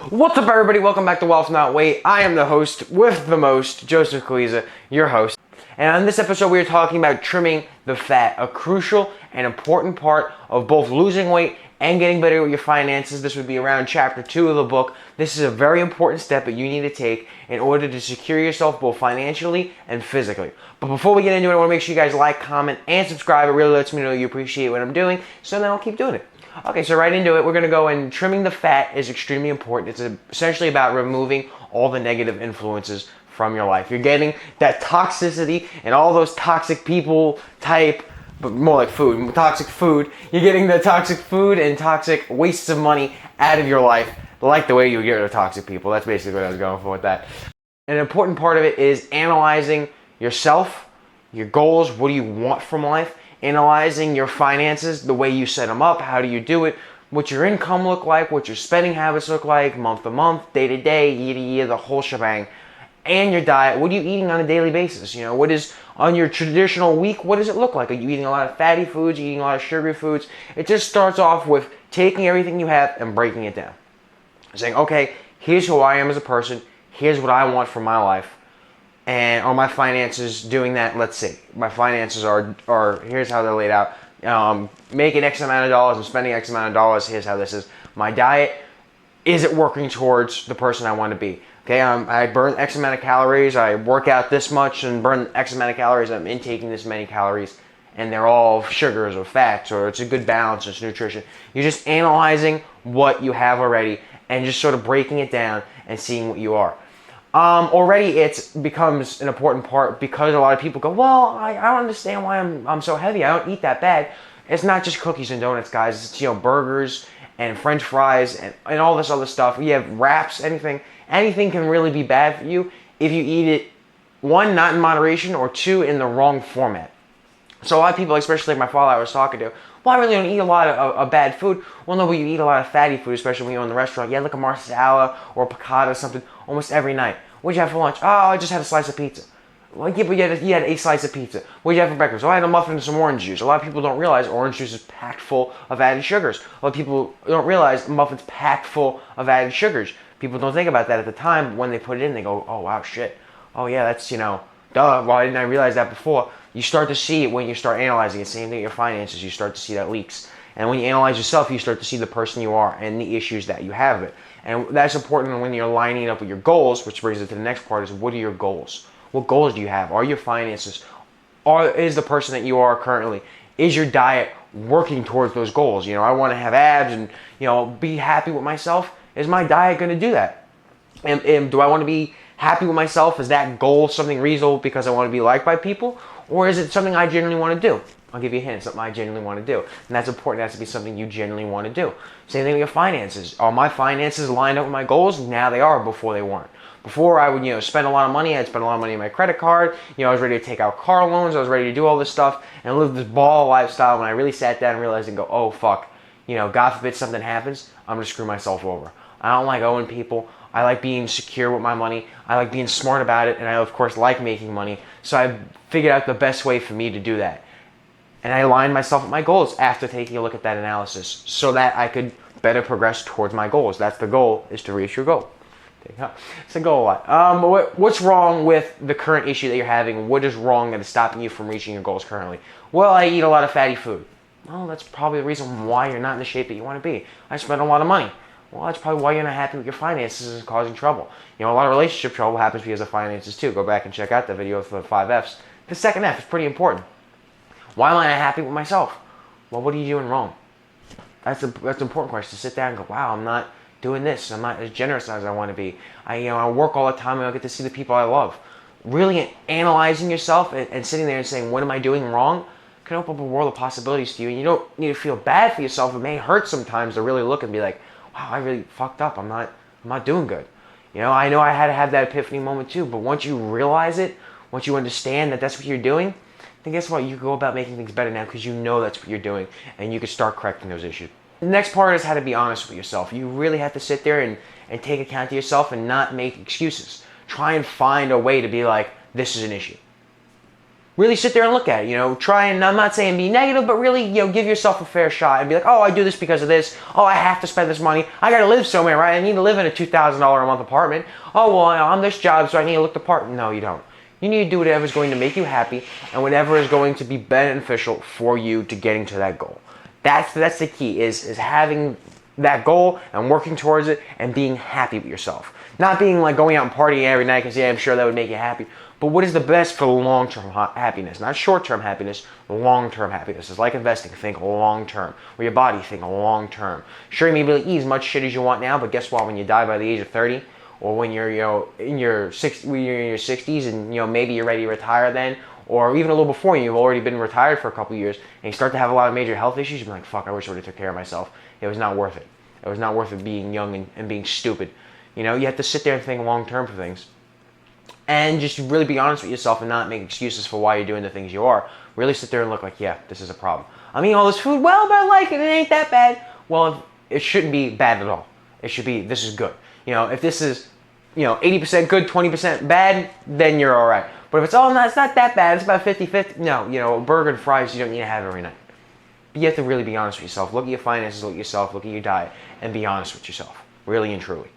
What's up, everybody? Welcome back to Wealth Not Weight. I am the host with the most, Joseph Kaliza, your host. And on this episode, we are talking about trimming the fat, a crucial and important part of both losing weight and getting better with your finances. This would be around chapter 2 of the book. This is a very important step that you need to take in order to secure yourself both financially and physically. But before we get into it, I want to make sure you guys like, comment, and subscribe. It really lets me know you appreciate what I'm doing, so then I'll keep doing it. Okay, so right into it, we're going to go, and trimming the fat is extremely important. It's essentially about removing all the negative influences from your life. You're getting that toxicity and all those toxic people type, but more like food, toxic food. You're getting the toxic food and toxic wastes of money out of your life, like the way you get rid of toxic people. That's basically what I was going for with that. An important part of it is analyzing yourself, your goals, what do you want from life, analyzing your finances, the way you set them up, how do you do it, what your income look like, what your spending habits look like, month to month, day to day, year to year, the whole shebang. And your diet, what are you eating on a daily basis? You know, what is on your traditional week, what does it look like? Are you eating a lot of fatty foods, are you eating a lot of sugary foods? It just starts off with taking everything you have and breaking it down. Saying, okay, here's who I am as a person, here's what I want from my life. And are my finances doing that? Let's see. My finances are here's how they're laid out. Making X amount of dollars and spending X amount of dollars. Here's how this is. My diet, is it working towards the person I want to be? Okay, I burn X amount of calories. I work out this much and burn X amount of calories. I'm intaking this many calories. And they're all sugars or fats, or it's a good balance, it's nutrition. You're just analyzing what you have already and just sort of breaking it down and seeing what you are. Already it becomes an important part because a lot of people go, well, I don't understand why I'm so heavy. I don't eat that bad. It's not just cookies and donuts, guys. It's, burgers and French fries and all this other stuff. You have wraps, anything. Anything can really be bad for you if you eat it, one, not in moderation, or two, in the wrong format. So a lot of people, especially like my father I was talking to, well, I really don't eat a lot of bad food. Well, no, but you eat a lot of fatty food, especially when you're in the restaurant. You had like a marsala or a piccata or something almost every night. What'd you have for lunch? Oh, I just had a slice of pizza. Well, yeah, but you had a slice of pizza. What'd you have for breakfast? Oh, I had a muffin and some orange juice. A lot of people don't realize orange juice is packed full of added sugars. A lot of people don't realize muffin's packed full of added sugars. People don't think about that at the time, but when they put it in, they go, oh, wow, shit. Oh, yeah, that's, duh. Why didn't I realize that before? You start to see it when you start analyzing it. Same thing with your finances. You start to see that leaks. And when you analyze yourself, you start to see the person you are and the issues that you have it. And that's important when you're lining up with your goals, which brings it to the next part, is what are your goals? What goals do you have? Are your finances? Is the person that you are currently? Is your diet working towards those goals? I want to have abs and, be happy with myself. Is my diet going to do that? And do I want to be happy with myself? Is that goal something reasonable because I want to be liked by people? Or is it something I genuinely want to do? I'll give you a hint. It's something I genuinely want to do. And that's important. It has to be something you genuinely want to do. Same thing with your finances. Are my finances lined up with my goals? Now they are. Before they weren't. Before I would, spend a lot of money. I'd spend a lot of money on my credit card. I was ready to take out car loans. I was ready to do all this stuff and live this ball lifestyle. When I really sat down and realized and go, oh, fuck. God forbid something happens, I'm going to screw myself over. I don't like owing people. I like being secure with my money. I like being smart about it. And I, of course, like making money. So I figured out the best way for me to do that. And I aligned myself with my goals after taking a look at that analysis so that I could better progress towards my goals. That's the goal, is to reach your goal. It's a goal a lot. What's wrong with the current issue that you're having? What is wrong that is stopping you from reaching your goals currently? Well, I eat a lot of fatty food. Well, that's probably the reason why you're not in the shape that you want to be. I spend a lot of money. Well, that's probably why you're not happy with your finances and causing trouble. A lot of relationship trouble happens because of finances too. Go back and check out the video of the 5 Fs. The second F is pretty important. Why am I not happy with myself? Well, what are you doing wrong? That's an important question. To sit down and go, wow, I'm not doing this. I'm not as generous as I want to be. I work all the time and I get to see the people I love. Really analyzing yourself and sitting there and saying, what am I doing wrong? Can open up a world of possibilities to you. And you don't need to feel bad for yourself. It may hurt sometimes to really look and be like, wow, I really fucked up. I'm not doing good. I know I had to have that epiphany moment too, but once you realize it, once you understand that that's what you're doing, then guess what? You can go about making things better now because you know that's what you're doing and you can start correcting those issues. The next part is how to be honest with yourself. You really have to sit there and take account of yourself and not make excuses. Try and find a way to be like, this is an issue. really sit there and look at it. Try, and I'm not saying be negative, but really, give yourself a fair shot and be like, oh, I do this because of this. Oh, I have to spend this money. I gotta live somewhere, right? I need to live in a $2,000 a month apartment. Oh, well, I'm this job, so I need to look the part. No, you don't. You need to do whatever is going to make you happy and whatever is going to be beneficial for you to getting to that goal. That's the key, is having that goal and working towards it and being happy with yourself. Not being like going out and partying every night because, yeah, I'm sure that would make you happy. But what is the best for long-term happiness? Not short-term happiness, long-term happiness. It's like investing. Think long-term. With your body, think long-term. Sure, you may be able to eat as much shit as you want now, but guess what? When you die by the age of 30, or when you're in your 60s and maybe you're ready to retire then, or even a little bbefore you've already been retired for a couple years, and you start to have a lot of major health issues, you're like, fuck, I wish I would have took care of myself. It was not worth it. It was not worth it being young and being stupid. You have to sit there and think long-term for things. And just really be honest with yourself and not make excuses for why you're doing the things you are. Really sit there and look like, yeah, this is a problem. I'm eating all this food, well, but I like it, it ain't that bad. Well, it shouldn't be bad at all. It should be, this is good. If this is, 80% good, 20% bad, then you're all right. But if it's, oh, no, it's not that bad, it's about 50-50, no, a burger and fries you don't need to have every night. But you have to really be honest with yourself. Look at your finances, look at yourself, look at your diet, and be honest with yourself, really and truly.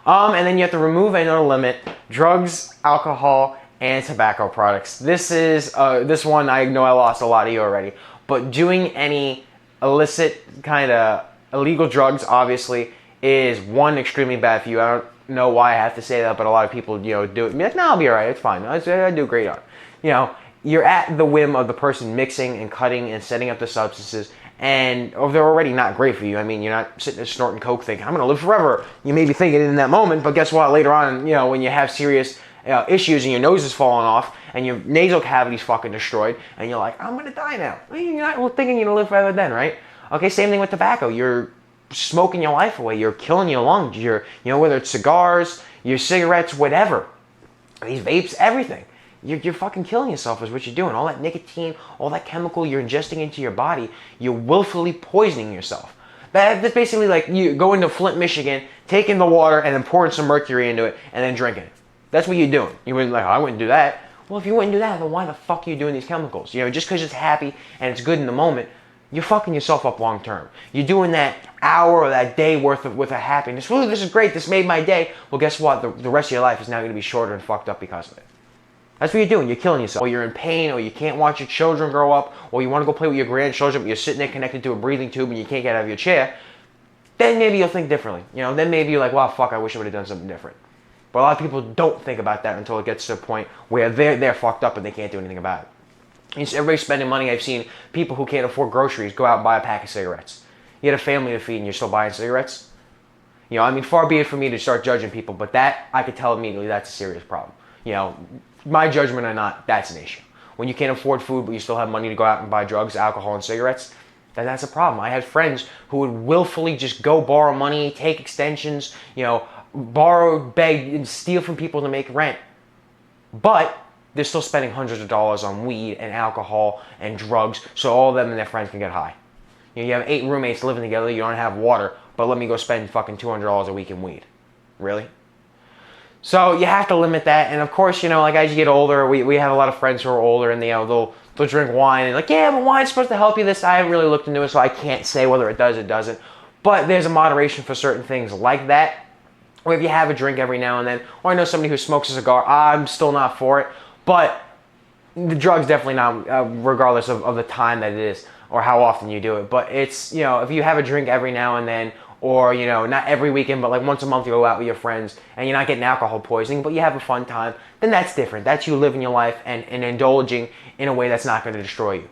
And then you have to remove and limit drugs, alcohol, and tobacco products. This one, I know I lost a lot of you already, but doing any illicit kind of illegal drugs, obviously, is one, extremely bad for you. I don't know why I have to say that, but a lot of people, do it. Be like, no, I'll be all right. It's fine. I do great on it. You're at the whim of the person mixing and cutting and setting up the substances, and they're already not great for you. I mean, you're not sitting there snorting coke thinking, I'm going to live forever. You may be thinking it in that moment, but guess what? Later on, when you have serious issues and your nose is falling off and your nasal cavity's fucking destroyed, and you're like, I'm going to die now. Well, you're not thinking you're going to live forever then, right? Okay, same thing with tobacco. You're smoking your life away. You're killing your lungs. Whether it's cigars, your cigarettes, whatever. These vapes, everything. You're fucking killing yourself is what you're doing. All that nicotine, all that chemical you're ingesting into your body, you're willfully poisoning yourself. That's basically like you going to Flint, Michigan, taking the water and then pouring some mercury into it and then drinking it. That's what you're doing. You wouldn't I wouldn't do that. Well, if you wouldn't do that, then why the fuck are you doing these chemicals? Just because it's happy and it's good in the moment, you're fucking yourself up long term. You're doing that hour or that day worth of happiness. Ooh, this is great. This made my day. Well, guess what? The rest of your life is now going to be shorter and fucked up because of it. That's what you're doing. You're killing yourself. Or you're in pain, or you can't watch your children grow up, or you want to go play with your grandchildren, but you're sitting there connected to a breathing tube and you can't get out of your chair. Then maybe you'll think differently. Then maybe you're like, wow, fuck, I wish I would have done something different. But a lot of people don't think about that until it gets to a point where they're fucked up and they can't do anything about it. Everybody's spending money. I've seen people who can't afford groceries go out and buy a pack of cigarettes. You had a family to feed and you're still buying cigarettes? Far be it for me to start judging people, but that, I could tell immediately that's a serious problem. My judgment or not, that's an issue. When you can't afford food, but you still have money to go out and buy drugs, alcohol, and cigarettes, that's a problem. I had friends who would willfully just go borrow money, take extensions, borrow, beg, and steal from people to make rent. But they're still spending hundreds of dollars on weed and alcohol and drugs, so all of them and their friends can get high. You have 8 roommates living together, you don't have water, but let me go spend fucking $200 a week in weed. Really? So you have to limit that, and of course, as you get older, we have a lot of friends who are older, and they'll drink wine, and yeah, but wine's supposed to help you. This, I haven't really looked into it, so I can't say whether it does or doesn't. But there's a moderation for certain things like that. Or if you have a drink every now and then, or I know somebody who smokes a cigar, I'm still not for it. But the drug's definitely not, regardless of the time that it is or how often you do it. But it's, if you have a drink every now and then, or, not every weekend, but like once a month you go out with your friends and you're not getting alcohol poisoning, but you have a fun time, then that's different. That's you living your life and indulging in a way that's not going to destroy you.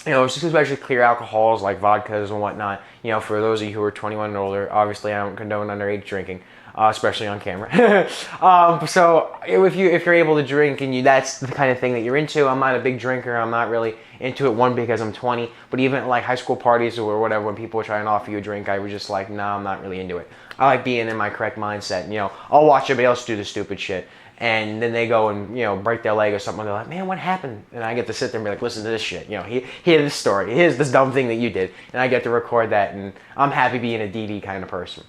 Especially clear alcohols like vodkas and whatnot. For those of you who are 21 and older, obviously I don't condone underage drinking. Especially on camera. So if you're able to drink and that's the kind of thing that you're into, I'm not a big drinker. I'm not really into it, one, because I'm 20, but even at like high school parties or whatever, when people try and offer you a drink, I was just like, nah, I'm not really into it. I like being in my correct mindset. I'll watch everybody else do the stupid shit, and then they go and break their leg or something. They're like, man, what happened? And I get to sit there and be like, listen to this shit. Hear this story. Here's this dumb thing that you did, and I get to record that, and I'm happy being a DD kind of person.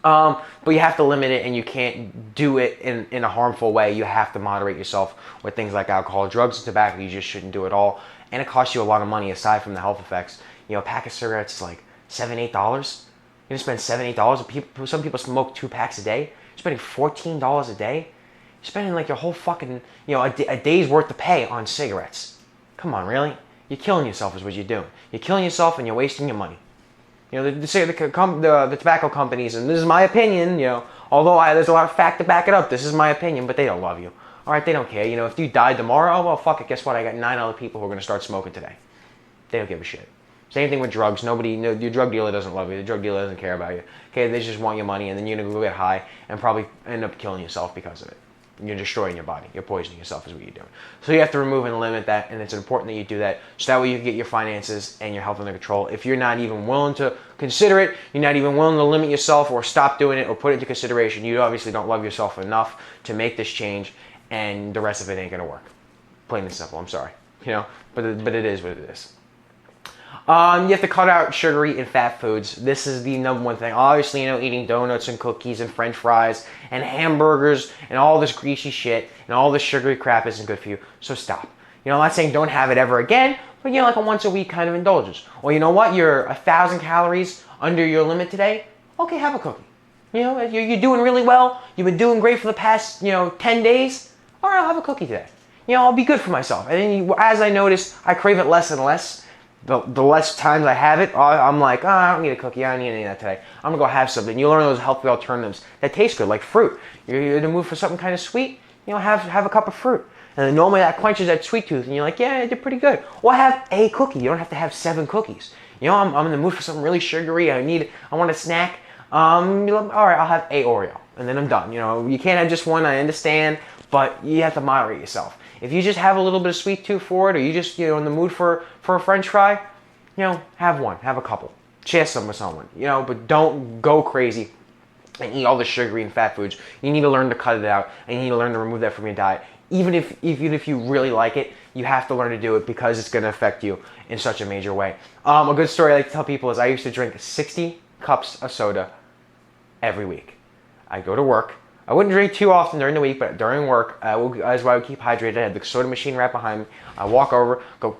But you have to limit it, and you can't do it in a harmful way. You have to moderate yourself with things like alcohol, drugs, and tobacco. You just shouldn't do it all. And it costs you a lot of money aside from the health effects. A pack of cigarettes is like $7, $8. You're gonna spend $7, $8. Some people smoke 2 packs a day. You're spending $14 a day. You're spending like your whole fucking, a day's worth of pay on cigarettes. Come on, really? You're killing yourself is what you're doing. You're killing yourself and you're wasting your money. The tobacco companies, and this is my opinion, although there's a lot of fact to back it up, this is my opinion, but they don't love you. All right, they don't care. If you die tomorrow, oh, well, fuck it. Guess what? I got 9 other people who are going to start smoking today. They don't give a shit. Same thing with drugs. Your drug dealer doesn't love you. The drug dealer doesn't care about you. Okay, they just want your money, and then you're going to go get high and probably end up killing yourself because of it. You're destroying your body. You're poisoning yourself is what you're doing. So you have to remove and limit that, and it's important that you do that so that way you can get your finances and your health under control. If you're not even willing to consider it, you're not even willing to limit yourself or stop doing it or put it into consideration, you obviously don't love yourself enough to make this change, and the rest of it ain't going to work. Plain and simple. I'm sorry. But it is what it is. You have to cut out sugary and fat foods. This is the number one thing. Obviously, eating donuts and cookies and french fries and hamburgers and all this greasy shit and all this sugary crap isn't good for you. So stop. I'm not saying don't have it ever again, but like a once a week kind of indulgence. Or you know what? You're 1,000 calories under your limit today. Okay, have a cookie. You're doing really well. You've been doing great for the past, 10 days. All right, I'll have a cookie today. I'll be good for myself. And then as I notice, I crave it less and less. The less times I have it, I'm like, I don't need a cookie. I don't need any of that today. I'm going to go have something. You learn those healthy alternatives that taste good, like fruit. You're in the mood for something kind of sweet, have a cup of fruit. And then normally that quenches that sweet tooth, and you're like, yeah, I did pretty good. Or have a cookie. You don't have to have 7 cookies. I'm in the mood for something really sugary. I want a snack. All right, I'll have a Oreo, and then I'm done. You can't have just one, I understand, but you have to moderate yourself. If you just have a little bit of sweet tooth for it, or you just, in the mood for a french fry, have one, have a couple. Share some with someone, but don't go crazy and eat all the sugary and fat foods. You need to learn to cut it out, and you need to learn to remove that from your diet. Even if you really like it, you have to learn to do it because it's going to affect you in such a major way. A good story I like to tell people is I used to drink 60 cups of soda every week. I'd go to work. I wouldn't drink too often during the week, but during work, that's why I would keep hydrated. I had the soda machine right behind me. I walk over, go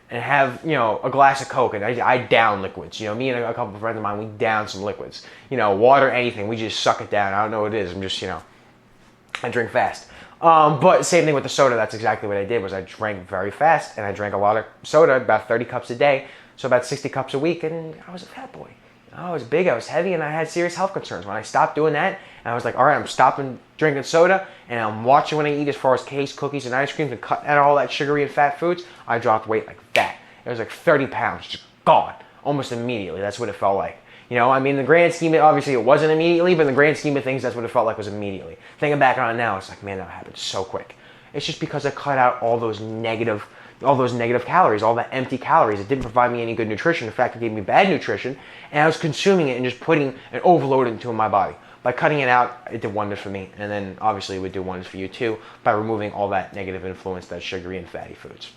and have a glass of Coke, and I down liquids. Me and a couple of friends of mine, we down some liquids. Water, anything. We just suck it down. I don't know what it is. I'm just I drink fast. But same thing with the soda. That's exactly what I did. Was I drank very fast, and I drank a lot of soda, about 30 cups a day, so about 60 cups a week, and I was a fat boy. I was big, I was heavy, and I had serious health concerns. When I stopped doing that, and I was like, all right, I'm stopping drinking soda, and I'm watching what I eat as far as cakes, cookies, and ice creams, and cutting out all that sugary and fat foods, I dropped weight like that. It was like 30 pounds, just gone, almost immediately. That's what it felt like. The grand scheme of, obviously it wasn't immediately, but in the grand scheme of things, that's what it felt like was immediately. Thinking back on it now, it's like, man, that happened so quick. It's just because I cut out all those negative calories, all that empty calories. It didn't provide me any good nutrition. In fact, it gave me bad nutrition, and I was consuming it and just putting and overloading into my body. By cutting it out, it did wonders for me, and then obviously it would do wonders for you too by removing all that negative influence, that sugary and fatty foods.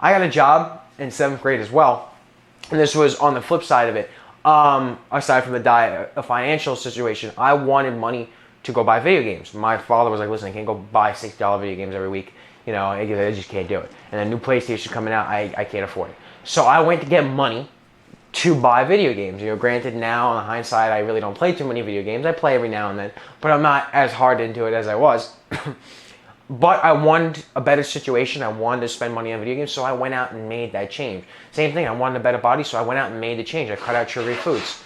I got a job in 7th grade as well, and this was on the flip side of it. Aside from the diet, a financial situation, I wanted money to go buy video games. My father was like, listen, I can't go buy $60 video games every week. I just can't do it. And a new PlayStation coming out, I can't afford it. So I went to get money to buy video games. Granted, now on the hindsight, I really don't play too many video games. I play every now and then, but I'm not as hard into it as I was. But I wanted a better situation. I wanted to spend money on video games, so I went out and made that change. Same thing, I wanted a better body, so I went out and made the change. I cut out sugary foods.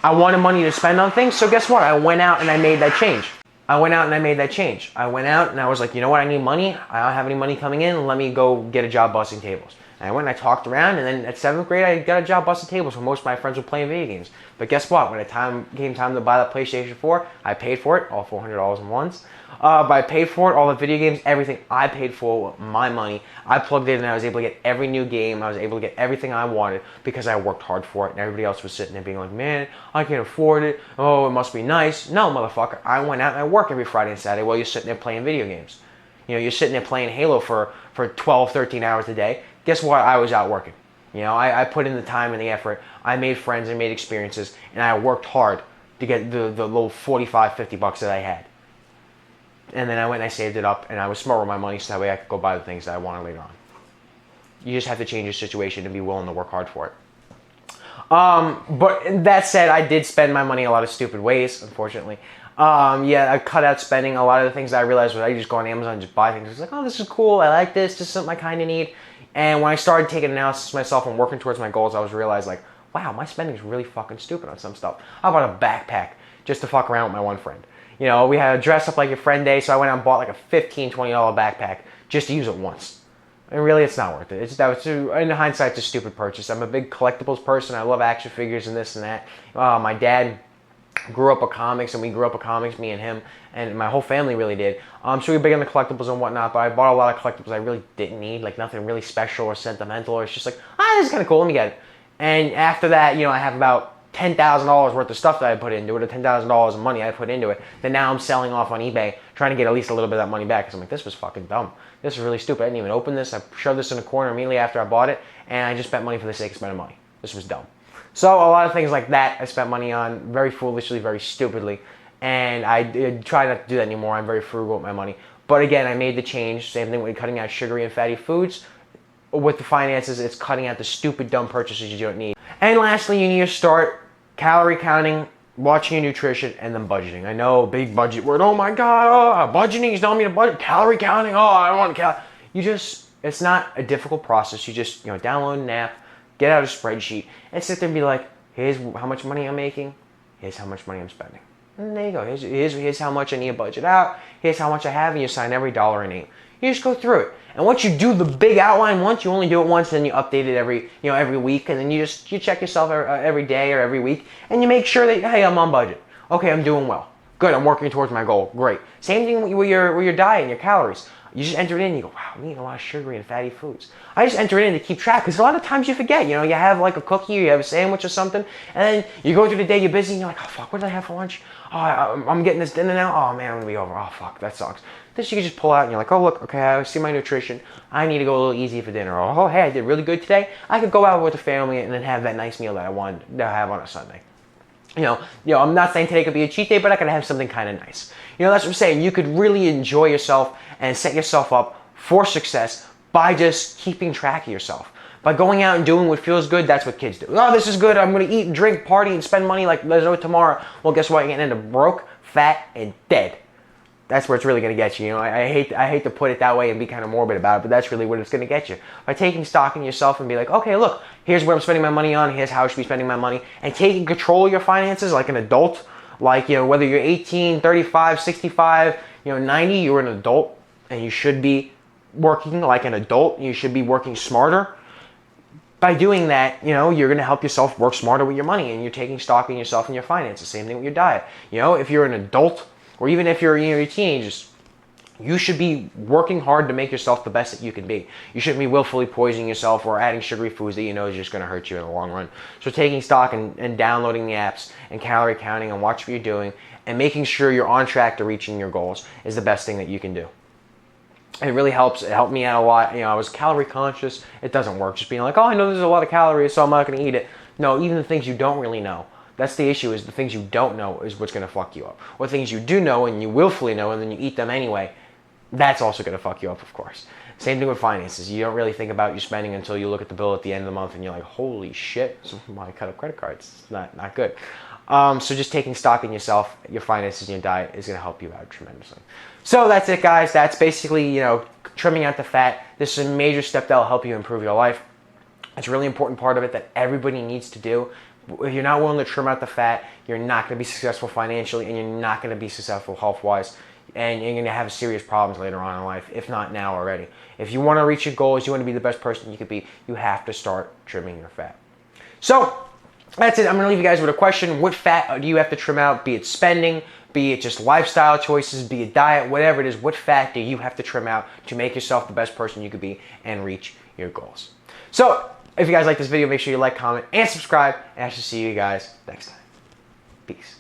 I wanted money to spend on things, so guess what? I went out and I made that change. I went out and I was like, you know what? I need money. I don't have any money coming in. Let me go get a job busting tables. And I went and I talked around, and then at 7th grade, I got a job busting tables when most of my friends were playing video games. But guess what? When it came time to buy the PlayStation 4, I paid for it, all $400 in once. But I paid for it, all the video games, everything I paid for with my money. I plugged in and I was able to get every new game. I was able to get everything I wanted because I worked hard for it. And everybody else was sitting there being like, man, I can't afford it. Oh, it must be nice. No, motherfucker. I went out and I work every Friday and Saturday while you're sitting there playing video games. You're sitting there playing Halo for 12, 13 hours a day. Guess what? I was out working. I put in the time and the effort. I made friends and made experiences, and I worked hard to get the little 45, 50 bucks that I had. And then I went and I saved it up, and I was smart with my money so that way I could go buy the things that I wanted later on. You just have to change your situation and be willing to work hard for it. But that said, I did spend my money a lot of stupid ways, unfortunately. Yeah, I cut out spending. A lot of the things that I realized was I just go on Amazon and just buy things. It's like, oh, this is cool. I like this. This is something I kind of need. And when I started taking analysis of myself and working towards my goals, I was realized like, wow, my spending is really fucking stupid on some stuff. I bought a backpack just to fuck around with my one friend. You know, we had a dress up like your friend day, so I went out and bought like a $15, $20 backpack just to use it once. And really, it's not worth it. In hindsight, it's a stupid purchase. I'm a big collectibles person. I love action figures and this and that. My dad grew up with comics, and we grew up with comics, me and him, and my whole family really did. So we were big into collectibles and whatnot, but I bought a lot of collectibles I really didn't need, like nothing really special or sentimental. It's just like, this is kind of cool, let me get it. And after that, I have about $10,000 worth of stuff that I put into it, or $10,000 of money I put into it, that now I'm selling off on eBay, trying to get at least a little bit of that money back, because I'm like, this was fucking dumb. This is really stupid. I didn't even open this. I shoved this in a corner immediately after I bought it, and I just spent money for the sake of spending money. This was dumb. So a lot of things like that I spent money on very foolishly, very stupidly, and I try not to do that anymore. I'm very frugal with my money. But again, I made the change. Same thing with cutting out sugary and fatty foods. With the finances, it's cutting out the stupid, dumb purchases you don't need. And lastly, you need to start calorie counting, watching your nutrition, and then budgeting. I know, big budget word. Oh my God, budgeting is telling me to budget. Calorie counting, I want to it's not a difficult process. You just, download an app, get out a spreadsheet, and sit there and be like, here's how much money I'm making, here's how much money I'm spending. And there you go. Here's how much I need to budget out, here's how much I have, and you sign every dollar and name. You just go through it. And once you do the big outline once, you only do it once, then you update it every week, and then you check yourself every day or every week, and you make sure that, hey, I'm on budget. Okay, I'm doing well. Good, I'm working towards my goal. Great. Same thing with your diet and your calories. You just enter it in and you go, wow, I'm eating a lot of sugary and fatty foods. I just enter it in to keep track, because a lot of times you forget. You have like a cookie or you have a sandwich or something, and then you go through the day, you're busy, and you're like, oh fuck, what did I have for lunch? Oh, I'm getting this dinner now. Oh man, I'm gonna be over. Oh fuck, that sucks. This you can just pull out and you're like, oh look, okay, I see my nutrition. I need to go a little easy for dinner. Or, oh hey, I did really good today. I could go out with the family and then have that nice meal that I wanted to have on a Sunday. I'm not saying today could be a cheat day, but I could have something kind of nice. That's what I'm saying. You could really enjoy yourself and set yourself up for success by just keeping track of yourself. By going out and doing what feels good, that's what kids do. Oh, this is good. I'm going to eat, drink, party, and spend money like there's no tomorrow. Well, guess what? You're going to end up broke, fat, and dead. That's where it's really going to get you. I hate to put it that way and be kind of morbid about it, but that's really what it's going to get you. By taking stock in yourself and be like, okay, look, here's where I'm spending my money on. Here's how I should be spending my money. And taking control of your finances like an adult, like, whether you're 18, 35, 65, 90, you're an adult and you should be working like an adult. You should be working smarter. By doing that, you're going to help yourself work smarter with your money, and you're taking stock in yourself and your finances. Same thing with your diet. If you're an adult, or even if you're teenagers, you should be working hard to make yourself the best that you can be. You shouldn't be willfully poisoning yourself or adding sugary foods that is just going to hurt you in the long run. So taking stock and downloading the apps and calorie counting and watch what you're doing and making sure you're on track to reaching your goals is the best thing that you can do. It really helps. It helped me out a lot. I was calorie conscious. It doesn't work just being like, oh, I know there's a lot of calories, so I'm not going to eat it. No, even the things you don't really know. That's the issue, is the things you don't know is what's going to fuck you up. What things you do know and you willfully know and then you eat them anyway, that's also going to fuck you up, of course. Same thing with finances. You don't really think about your spending until you look at the bill at the end of the month and you're like, holy shit, so I cut up credit cards. It's not good. So just taking stock in yourself, your finances, and your diet is going to help you out tremendously. So that's it, guys. That's basically, trimming out the fat. This is a major step that will help you improve your life. It's a really important part of it that everybody needs to do. If you're not willing to trim out the fat, you're not going to be successful financially, and you're not going to be successful health-wise, and you're going to have serious problems later on in life, if not now already. If you want to reach your goals, you want to be the best person you could be, you have to start trimming your fat. So that's it. I'm going to leave you guys with a question. What fat do you have to trim out, be it spending, be it just lifestyle choices, be it diet, whatever it is, what fat do you have to trim out to make yourself the best person you could be and reach your goals? So if you guys like this video, make sure you like, comment, and subscribe, and I shall see you guys next time. Peace.